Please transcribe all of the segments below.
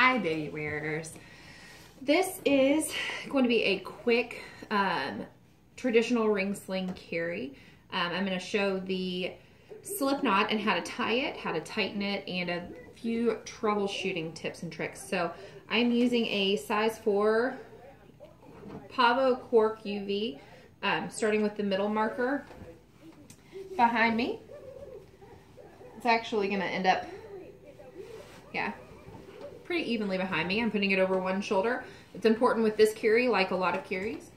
Hi, baby wearers. This is going to be a quick traditional ring sling carry. I'm going to show the slip knot and how to tie it, how to tighten it, and a few troubleshooting tips and tricks. So I'm using a size 4 Pavo Cork UV, starting with the middle marker behind me. It's actually going to end up, yeah, pretty evenly behind me. I'm putting it over one shoulder. It's important with this carry, like a lot of carries,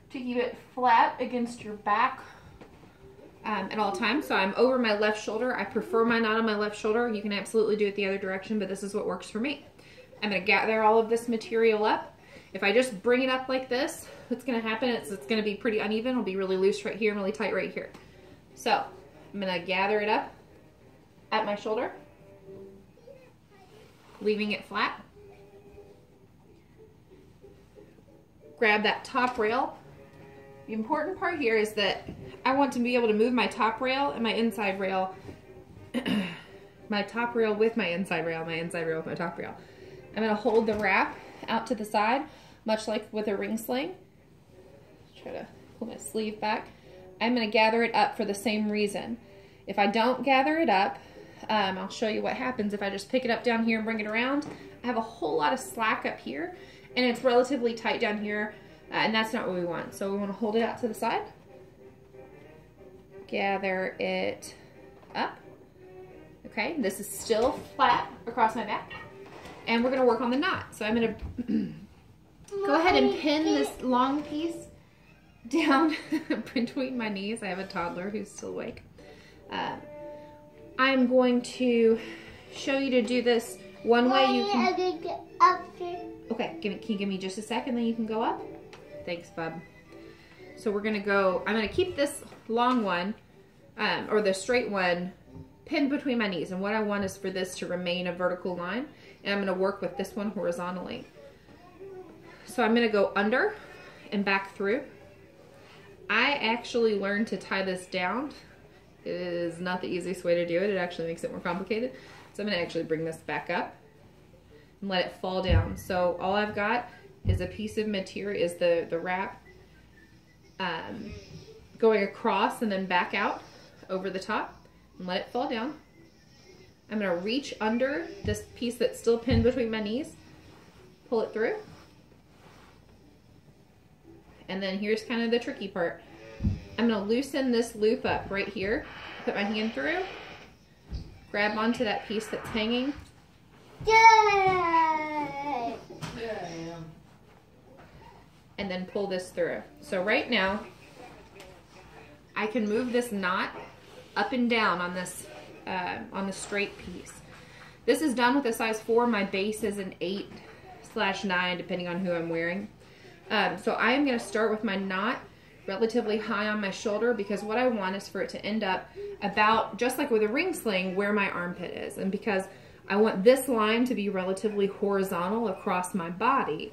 to keep it flat against your back at all times. So I'm over my left shoulder. I prefer my knot on my left shoulder. You can absolutely do it the other direction, but this is what works for me. I'm going to gather all of this material up. If I just bring it up like this, what's going to happen is it's going to be pretty uneven. It'll be really loose right here and really tight right here. So I'm going to gather it up at my shoulder, leaving it flat. Grab that top rail. The important part here is that I want to be able to move my top rail and my inside rail, my top rail with my inside rail, my inside rail with my top rail. I'm going to hold the wrap out to the side, much like with a ring sling. Try to pull my sleeve back. I'm going to gather it up for the same reason. If I don't gather it up, I'll show you what happens if I just pick it up down here and bring it around. I have a whole lot of slack up here, and it's relatively tight down here, and that's not what we want. So we want to hold it out to the side, gather it up. Okay, this is still flat across my back, and we're going to work on the knot. So I'm going to go ahead and pin this long piece down between my knees. I have a toddler who's still awake. I'm going to show you to do this one way. You can. Okay, can you give me just a second, then you can go up? Thanks, bub. So we're gonna go, I'm gonna keep this long one, or the straight one, pinned between my knees. And what I want is for this to remain a vertical line. And I'm gonna work with this one horizontally. So I'm gonna go under and back through. I actually learned to tie this down. It is not the easiest way to do it. It actually makes it more complicated. So I'm gonna actually bring this back up and let it fall down. So all I've got is a piece of material, is the wrap going across and then back out over the top, and let it fall down. I'm gonna reach under this piece that's still pinned between my knees, pull it through, and then here's kind of the tricky part. I'm gonna loosen this loop up right here, put my hand through, grab onto that piece that's hanging. And then pull this through. So right now, I can move this knot up and down on this on the straight piece. This is done with a size 4. My base is an 8/9, depending on who I'm wearing. So I am going to start with my knot relatively high on my shoulder, because what I want is for it to end up about, just like with a ring sling, where my armpit is. And because I want this line to be relatively horizontal across my body,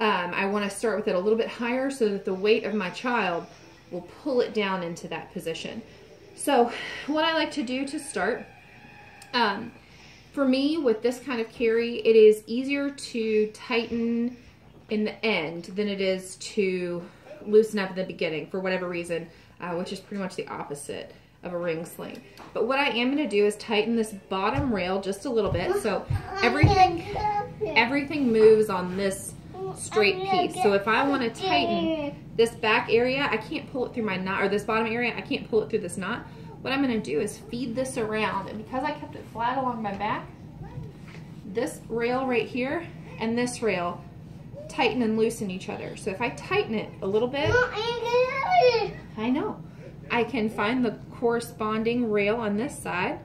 I want to start with it a little bit higher so that the weight of my child will pull it down into that position. So what I like to do to start, for me with this kind of carry, it is easier to tighten in the end than it is to loosen up at the beginning, for whatever reason, which is pretty much the opposite of a ring sling. But what I am going to do is tighten this bottom rail just a little bit, so everything moves on this straight piece. So if I want to tighten this back area, I can't pull it through my knot, or this bottom area, I can't pull it through this knot. What I'm going to do is feed this around, and because I kept it flat along my back, this rail right here and this rail tighten and loosen each other. So if I tighten it a little bit, I know, I can find the corresponding rail on this side,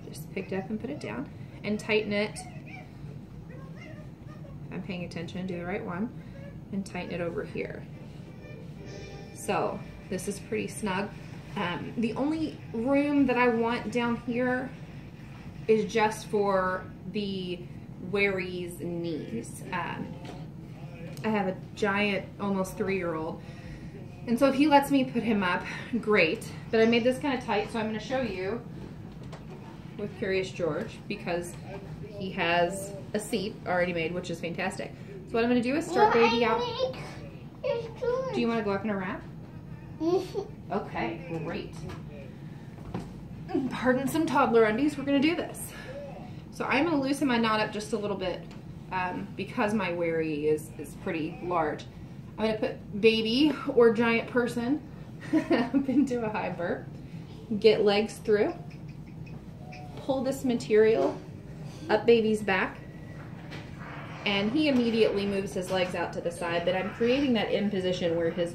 just pick it up and put it down, and tighten it. I'm paying attention, do the right one, and tighten it over here. So this is pretty snug. The only room that I want down here is just for the weary's knees. I have a giant, almost 3-year-old, and so if he lets me put him up, great. But I made this kind of tight, so I'm going to show you with Curious George, because he has a seat already made, which is fantastic. So what I'm going to do is start baby out. Do you want to go up in a wrap? Okay, great. Pardon some toddler undies, we're going to do this. So I'm going to loosen my knot up just a little bit because my wary is pretty large. I'm going to put baby or giant person up into a high burp, get legs through, pull this material up baby's back, and he immediately moves his legs out to the side, but I'm creating that in position where his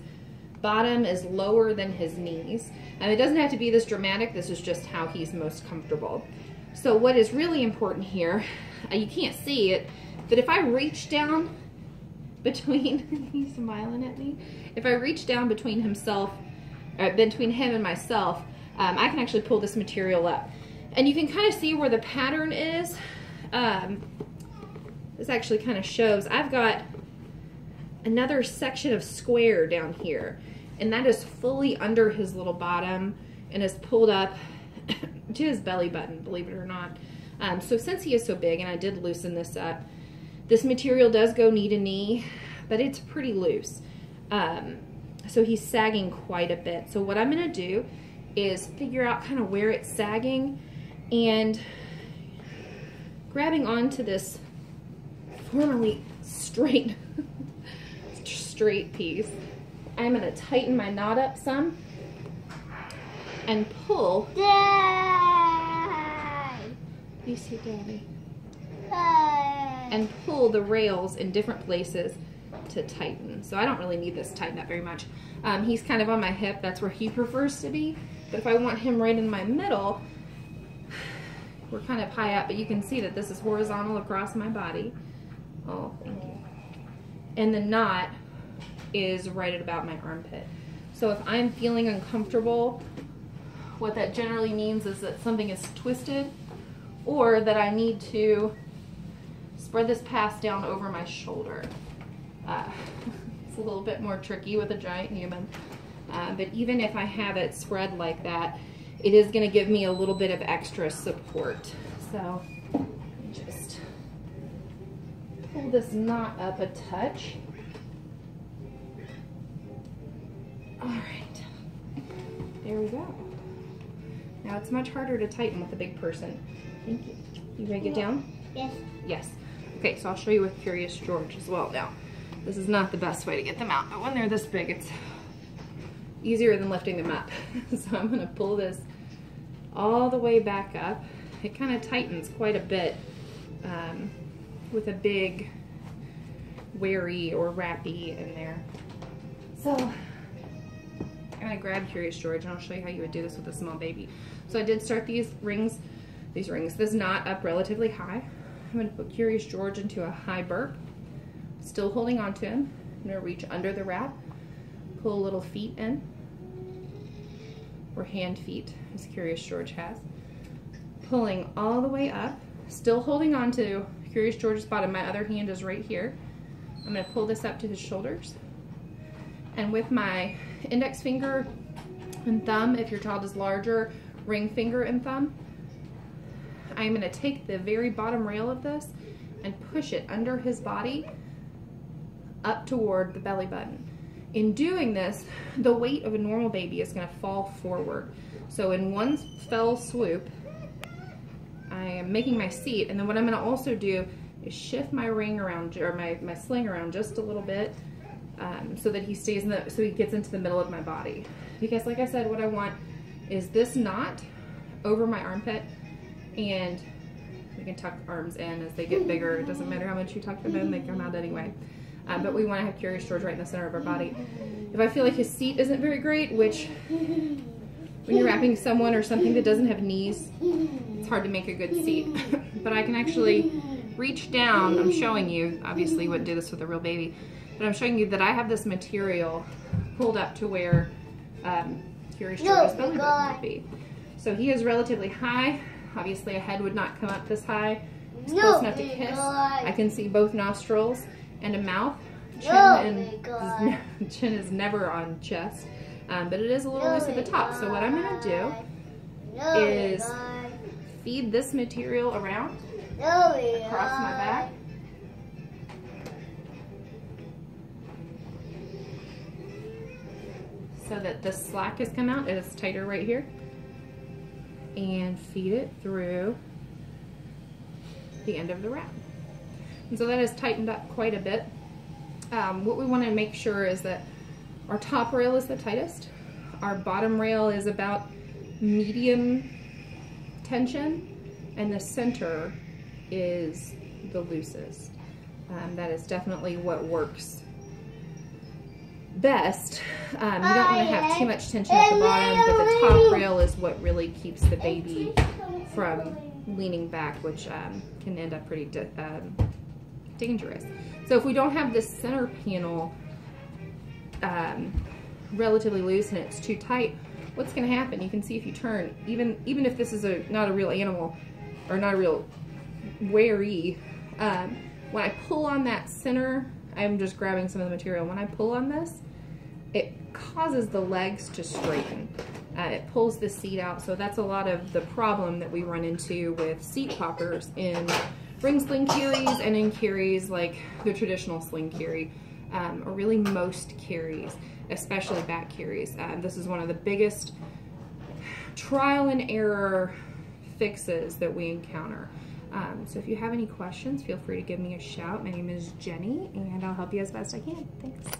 bottom is lower than his knees. And it doesn't have to be this dramatic, this is just how he's most comfortable. So what is really important here, you can't see it, but if I reach down between, he's smiling at me, if I reach down between between him and myself, I can actually pull this material up. And you can kind of see where the pattern is. This actually kind of shows, I've got another section of square down here, and that is fully under his little bottom and is pulled up to his belly button, believe it or not. So since he is so big, and I did loosen this up, this material does go knee to knee, but it's pretty loose. So he's sagging quite a bit. So what I'm gonna do is figure out kind of where it's sagging and grabbing onto this formerly straight piece. I'm gonna tighten my knot up some and pull. You see Daddy? And pull the rails in different places to tighten. So I don't really need this tightened up very much. He's kind of on my hip, that's where he prefers to be. But if I want him right in my middle, we're kind of high up, but you can see that this is horizontal across my body. Oh, thank you. And the knot is right at about my armpit. So if I'm feeling uncomfortable, what that generally means is that something is twisted or that I need to spread this pass down over my shoulder. It's a little bit more tricky with a giant human, but even if I have it spread like that, it is going to give me a little bit of extra support. So just pull this knot up a touch. All right, there we go. Now it's much harder to tighten with a big person. Thank you. You ready to get down? Yes. Yes. Okay, so I'll show you with Curious George as well. Now, this is not the best way to get them out, but when they're this big, it's easier than lifting them up. So I'm gonna pull this all the way back up. It kind of tightens quite a bit with a big wary or wrappy in there. So I'm gonna grab Curious George and I'll show you how you would do this with a small baby. So I did start this knot up relatively high. I'm gonna put Curious George into a high burp, still holding on to him. I'm gonna reach under the wrap, pull little feet in, or hand feet, as Curious George has. Pulling all the way up, still holding on to Curious George's bottom. My other hand is right here. I'm gonna pull this up to his shoulders. And with my index finger and thumb, if your child is larger, ring finger and thumb, I'm gonna take the very bottom rail of this and push it under his body up toward the belly button. In doing this, the weight of a normal baby is gonna fall forward. So in one fell swoop, I am making my seat, and then what I'm gonna also do is shift my ring around, or my sling around just a little bit, so that he stays so he gets into the middle of my body. Because like I said, what I want is this knot over my armpit, and we can tuck arms in as they get bigger. It doesn't matter how much you tuck them in, they come out anyway. But we want to have Curious George right in the center of our body. If I feel like his seat isn't very great, which when you're wrapping someone or something that doesn't have knees, it's hard to make a good seat. But I can actually reach down. I'm showing you, obviously you wouldn't do this with a real baby, but I'm showing you that I have this material pulled up to where Curious George's belly button would be. So he is relatively high. Obviously a head would not come up this high. It's close enough to kiss. I can see both nostrils and a mouth. Chin is never on chest, but it is a little loose at the top. So what I'm gonna do is feed this material around across my back. So that the slack has come out, it is tighter right here. And feed it through the end of the wrap. And so that has tightened up quite a bit. What we want to make sure is that our top rail is the tightest. Our bottom rail is about medium tension, and the center is the loosest. That is definitely what works best. You don't want to have too much tension at the bottom, but the top rail is what really keeps the baby from leaning back, which can end up pretty dangerous. So if we don't have this center panel relatively loose and it's too tight, what's going to happen? You can see if you turn, even if this is not a real animal or not a real wary, when I pull on that center, I'm just grabbing some of the material. When I pull on this, it causes the legs to straighten. It pulls the seat out, so that's a lot of the problem that we run into with seat poppers in ring sling carries and in carries like the traditional sling carry, or really most carries, especially back carries. This is one of the biggest trial and error fixes that we encounter. So if you have any questions, feel free to give me a shout. My name is Jenny, and I'll help you as best I can. Thanks.